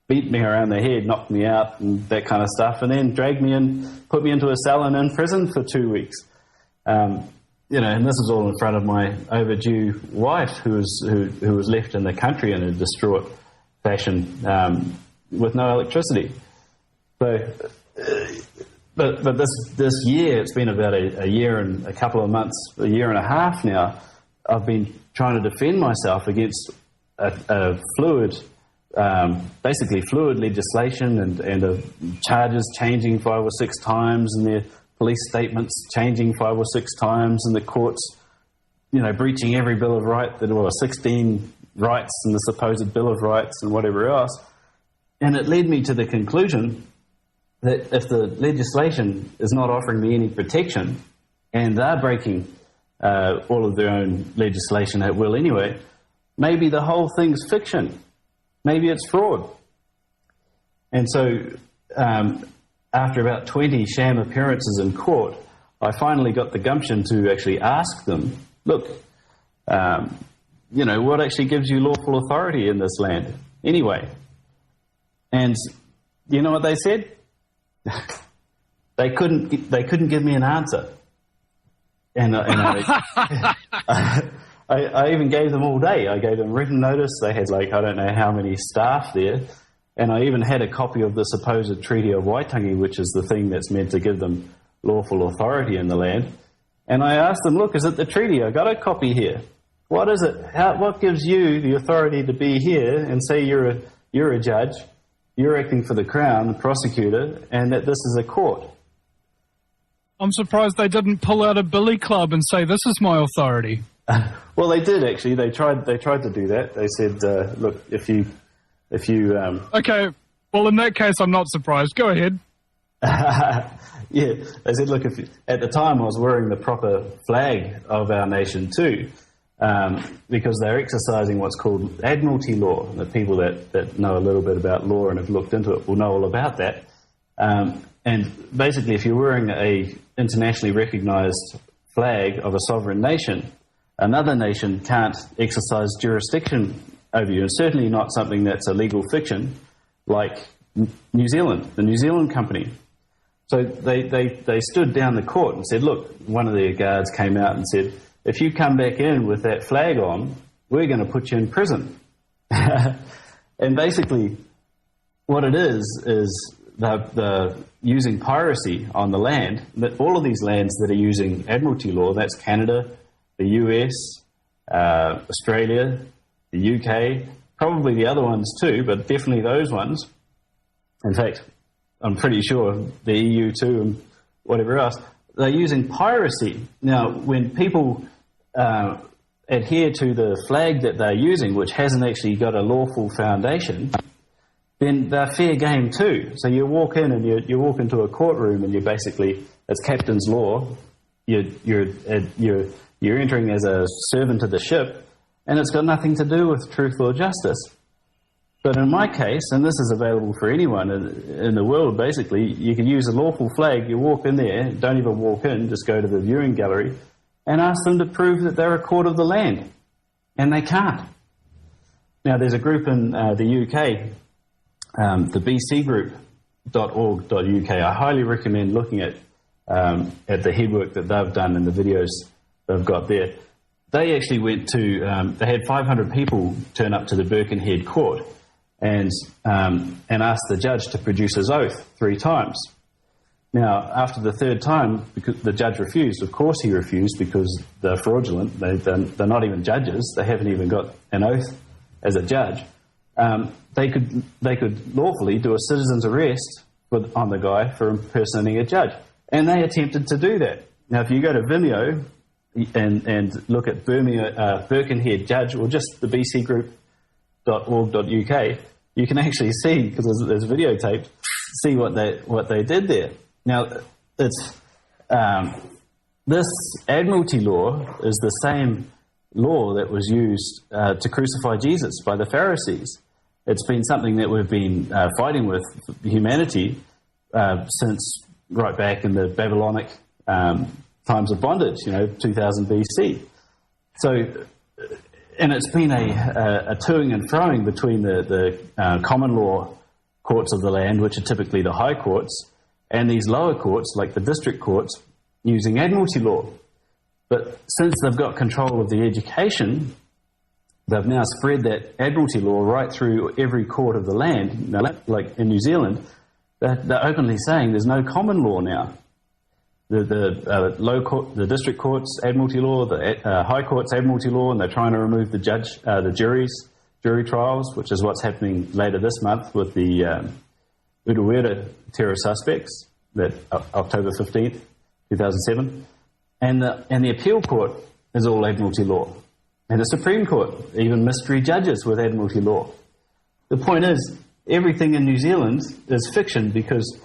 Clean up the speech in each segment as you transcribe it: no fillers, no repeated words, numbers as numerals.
beat me around the head, knocked me out, and that kind of stuff, and then dragged me in, put me into a cell and in prison for 2 weeks. And this is all in front of my overdue wife, who was left in the country in a distraught fashion with no electricity. So, but this year, it's been about a year and a couple of months, a year and a half now. I've been trying to defend myself against a fluid legislation and charges changing 5 or 6 times, and their police statements changing 5 or 6 times, and the courts, breaching every Bill of Rights. There were 16 rights in the supposed Bill of Rights and whatever else. And it led me to the conclusion that if the legislation is not offering me any protection, and they're breaking all of their own legislation at will anyway, maybe the whole thing's fiction. Maybe it's fraud. And so after about 20 sham appearances in court, I finally got the gumption to actually ask them, look, what actually gives you lawful authority in this land anyway? And you know what they said? They couldn't give me an answer. And I even gave them all day. I gave them written notice. They had I don't know how many staff there. And I even had a copy of the supposed Treaty of Waitangi, which is the thing that's meant to give them lawful authority in the land. And I asked them, look, is it the treaty? I got a copy here. What is it? What gives you the authority to be here and say you're a judge, you're acting for the Crown, the prosecutor, and that this is a court? I'm surprised they didn't pull out a billy club and say, this is my authority. Well, they did actually. They tried to do that. They said, look, if you Okay, well, in that case, I'm not surprised. Go ahead. Yeah, they said, look, at the time I was wearing the proper flag of our nation too, because they're exercising what's called admiralty law. The people that know a little bit about law and have looked into it will know all about that. And basically, if you're wearing a internationally recognised flag of a sovereign nation, another nation can't exercise jurisdiction over you, and certainly not something that's a legal fiction like New Zealand, the New Zealand company. So they stood down the court and said, look, one of their guards came out and said, if you come back in with that flag on, we're going to put you in prison. And basically what it is the using piracy on the land, that all of these lands that are using admiralty law, that's Canada, the US, Australia, the UK, probably the other ones too, but definitely those ones. In fact, I'm pretty sure the EU too and whatever else, they're using piracy. Now, when people adhere to the flag that they're using, which hasn't actually got a lawful foundation, then they're fair game too. So you walk in and you walk into a courtroom and you're basically, it's captain's law, you're entering as a servant of the ship, and it's got nothing to do with truth or justice. But in my case, and this is available for anyone in the world, basically, you can use a lawful flag, you walk in there, don't even walk in, just go to the viewing gallery, and ask them to prove that they're a court of the land. And they can't. Now, there's a group in the UK, the bcgroup.org.uk. I highly recommend looking at the headwork that they've done and the videos they've got there. They actually went to, they had 500 people turn up to the Birkenhead court and asked the judge to produce his oath 3 times. Now, after the 3rd time, because the judge refused, of course he refused because they're fraudulent, they're not even judges, they haven't even got an oath as a judge. They could lawfully do a citizen's arrest on the guy for impersonating a judge. And they attempted to do that. Now, if you go to Vimeo and look at Birkenhead Judge, or just the bcgroup.org.uk, you can actually see, because there's videotaped, see what they did there. Now, it's this admiralty law is the same law that was used to crucify Jesus by the Pharisees. It's been something that we've been fighting with humanity since right back in the Babylonic times of bondage, 2000 BC. So, and it's been a toing and froing between the common law courts of the land, which are typically the high courts, and these lower courts, like the district courts, using admiralty law. But since they've got control of the education, they've now spread that admiralty law right through every court of the land. Now, like in New Zealand, they're openly saying there's no common law now. The district courts admiralty law, the high courts admiralty law, and they're trying to remove the jury trials, which is what's happening later this month with the Urewera terror suspects, that October 15th, 2007, and the appeal court is all admiralty law, and the Supreme Court, even mystery judges with admiralty law. The point is, everything in New Zealand is fiction because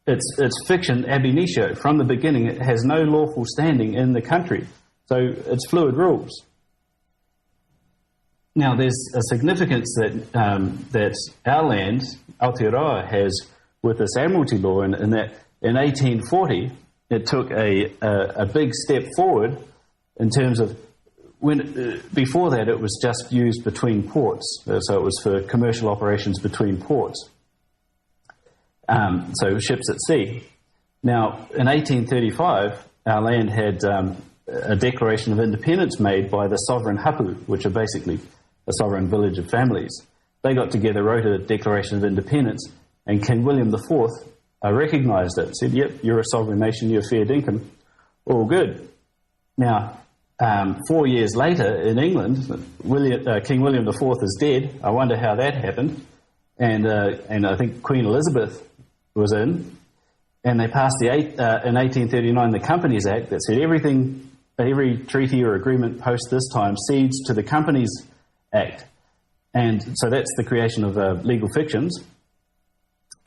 it's fiction ab initio. From the beginning, it has no lawful standing in the country, so it's fluid rules. Now, there's a significance that our land, Aotearoa, has with this admiralty law, and that in 1840 it took a big step forward in terms of when before that it was just used between ports, so it was for commercial operations between ports, so ships at sea. Now, in 1835, our land had a declaration of independence made by the sovereign hapu, which are basically a sovereign village of families. They got together, wrote a declaration of independence, and King William IV recognised it, said, yep, you're a sovereign nation, you're fair dinkum, all good. Now, 4 years later in England, King William IV is dead. I wonder how that happened. And I think Queen Elizabeth was in, and they passed in 1839 the Companies Act that said every treaty or agreement post this time cedes to the Companies Act. And so that's the creation of legal fictions.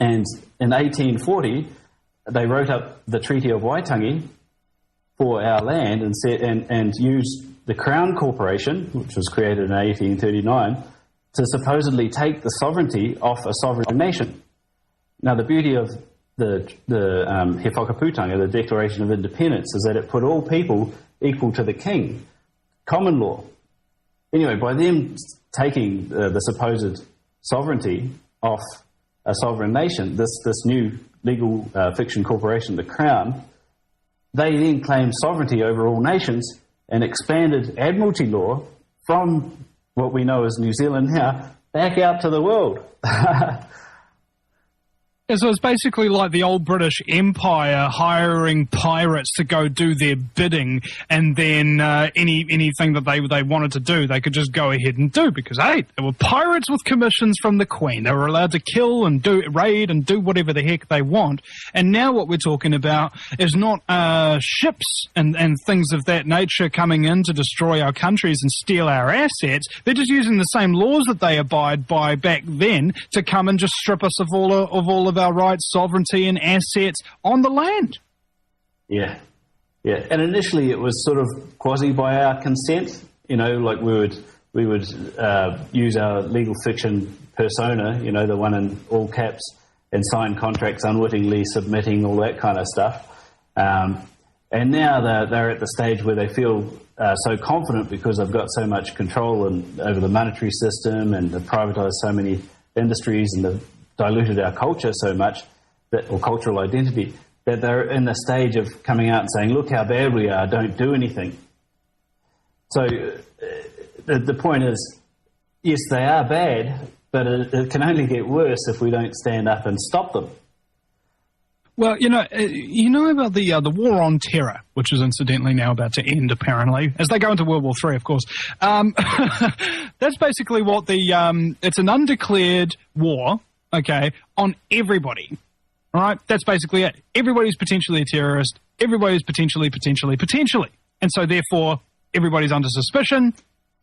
And in 1840, they wrote up the Treaty of Waitangi for our land and said and used the Crown Corporation, which was created in 1839, to supposedly take the sovereignty off a sovereign nation. Now, the beauty of the He Whakaputanga, the Declaration of Independence, is that it put all people equal to the king, common law. Anyway, by them taking the supposed sovereignty off a sovereign nation, this new legal fiction corporation, the Crown, they then claimed sovereignty over all nations and expanded admiralty law from what we know as New Zealand now back out to the world. So it's basically like the old British Empire hiring pirates to go do their bidding, and then anything that they wanted to do, they could just go ahead and do, because, hey, they were pirates with commissions from the Queen. They were allowed to kill and raid and do whatever the heck they want. And now what we're talking about is not ships and things of that nature coming in to destroy our countries and steal our assets. They're just using the same laws that they abide by back then to come and just strip us of all of our rights, sovereignty, and assets on the land. Yeah. And initially, it was sort of quasi by our consent. You know, like we would use our legal fiction persona. You know, the one in all caps, and sign contracts unwittingly, submitting all that kind of stuff. And now they're at the stage where they feel so confident because they've got so much control over the monetary system, and they've privatised so many industries, and they've diluted our culture so much, or cultural identity, that they're in the stage of coming out and saying, look how bad we are, don't do anything. So the point is, yes, they are bad, but it can only get worse if we don't stand up and stop them. Well, you know about the war on terror, which is incidentally now about to end, apparently, as they go into World War III, of course. That's basically what it's an undeclared war, okay, on everybody. All right? That's basically it. Everybody's potentially a terrorist. Everybody's potentially. And so, therefore, everybody's under suspicion.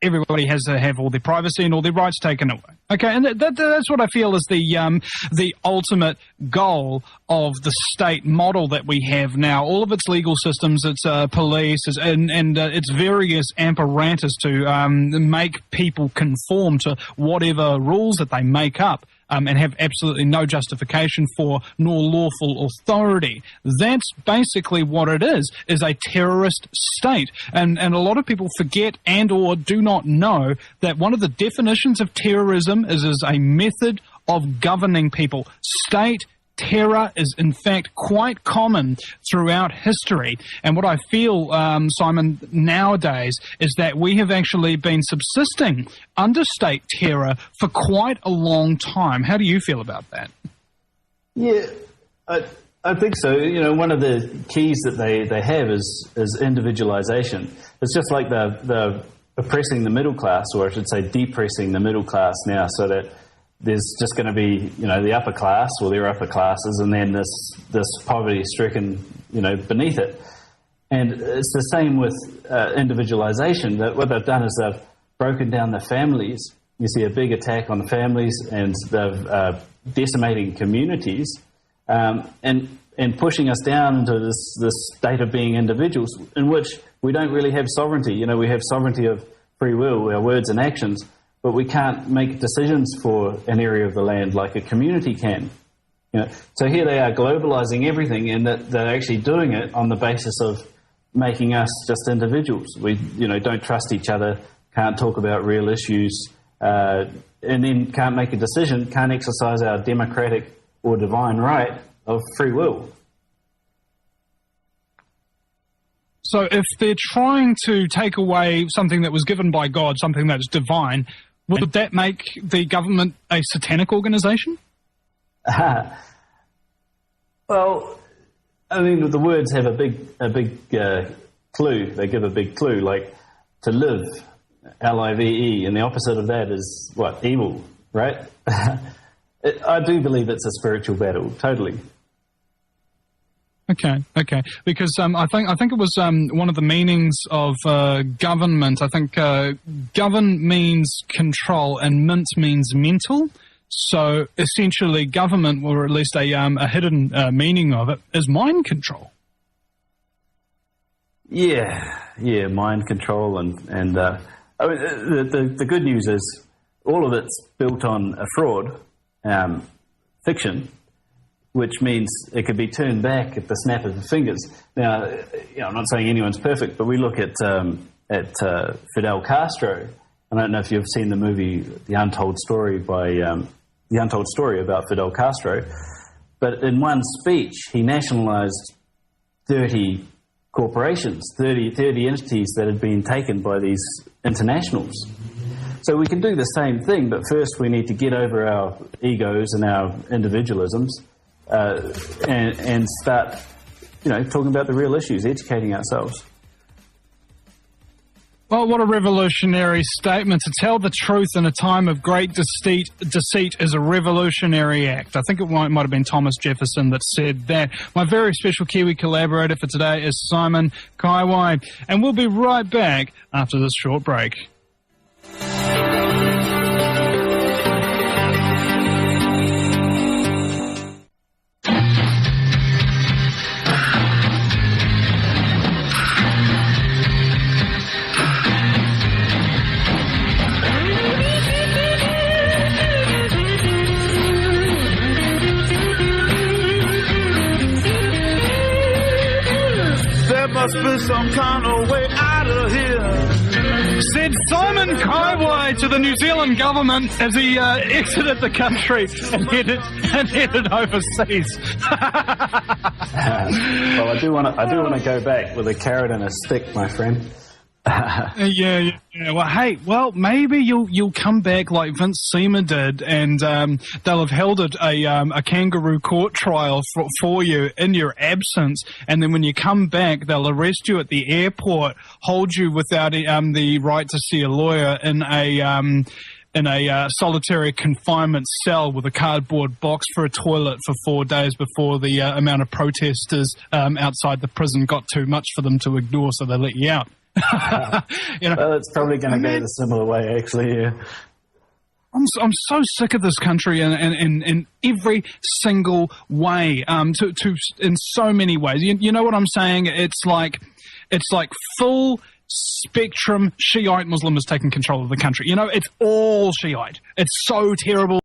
Everybody has to have all their privacy and all their rights taken away. Okay, and that's what I feel is the ultimate goal of the state model that we have now. All of its legal systems, its police, and its various apparatus to make people conform to whatever rules that they make up. and have absolutely no justification for nor lawful authority. That's basically what it is a terrorist state. And a lot of people forget and or do not know that one of the definitions of terrorism is a method of governing people. State terror is, in fact, quite common throughout history. And what I feel, Simon, nowadays is that we have actually been subsisting under state terror for quite a long time. How do you feel about that? Yeah, I think so. You know, one of the keys that they have is individualization. It's just like the oppressing the middle class, or I should say depressing the middle class now, so that there's just going to be, you know, the upper class or their upper classes, and then this poverty-stricken, you know, beneath it. And it's the same with individualization. That what they've done is they've broken down the families. You see a big attack on the families, and they've decimating communities, and pushing us down into this state of being individuals, in which we don't really have sovereignty. You know, we have sovereignty of free will, our words and actions, but we can't make decisions for an area of the land like a community can. You know, so here they are globalizing everything, and that they're actually doing it on the basis of making us just individuals. We, you know, don't trust each other, can't talk about real issues, and then can't make a decision, can't exercise our democratic or divine right of free will. So if they're trying to take away something that was given by God, something that's divine, would that make the government a satanic organization? Well, I mean, the words have a big clue. They give a big clue, like to live, L-I-V-E, and the opposite of that is what? Evil, right? I do believe it's a spiritual battle, totally. Okay. Because I think it was one of the meanings of government. I think govern means control and mint means mental. So essentially, government, or at least a hidden meaning of it, is mind control. Yeah, mind control, and I mean, the good news is all of it's built on a fraud, fiction, which means it could be turned back at the snap of the fingers. Now, you know, I'm not saying anyone's perfect, but we look at Fidel Castro. I don't know if you've seen the movie The Untold Story about Fidel Castro, but in one speech he nationalized 30 corporations, 30 entities that had been taken by these internationals. So we can do the same thing, but first we need to get over our egos and our individualisms, and start, you know, talking about the real issues, educating ourselves. Well, what a revolutionary statement. To tell the truth in a time of great deceit is a revolutionary act. I think it might have been Thomas Jefferson that said that. My very special Kiwi collaborator for today is Simon Kaiwai, and we'll be right back after this short break. Must be some kind of way out of here, said Simon Kaiwai to the New Zealand government as he exited the country and headed overseas. Well, I do want to go back with a carrot and a stick, my friend. Yeah. Well, maybe you'll come back like Vince Seamer did, and they'll have held a kangaroo court trial for you in your absence, and then when you come back, they'll arrest you at the airport, hold you without the right to see a lawyer in a solitary confinement cell with a cardboard box for a toilet for 4 days before the amount of protesters outside the prison got too much for them to ignore, so they let you out. You know, well, it's probably going to go the similar way, actually. Yeah. I'm so sick of this country in every single way. In so many ways. You know what I'm saying? It's like full spectrum Shiite Muslim is taking control of the country. You know, it's all Shiite. It's so terrible.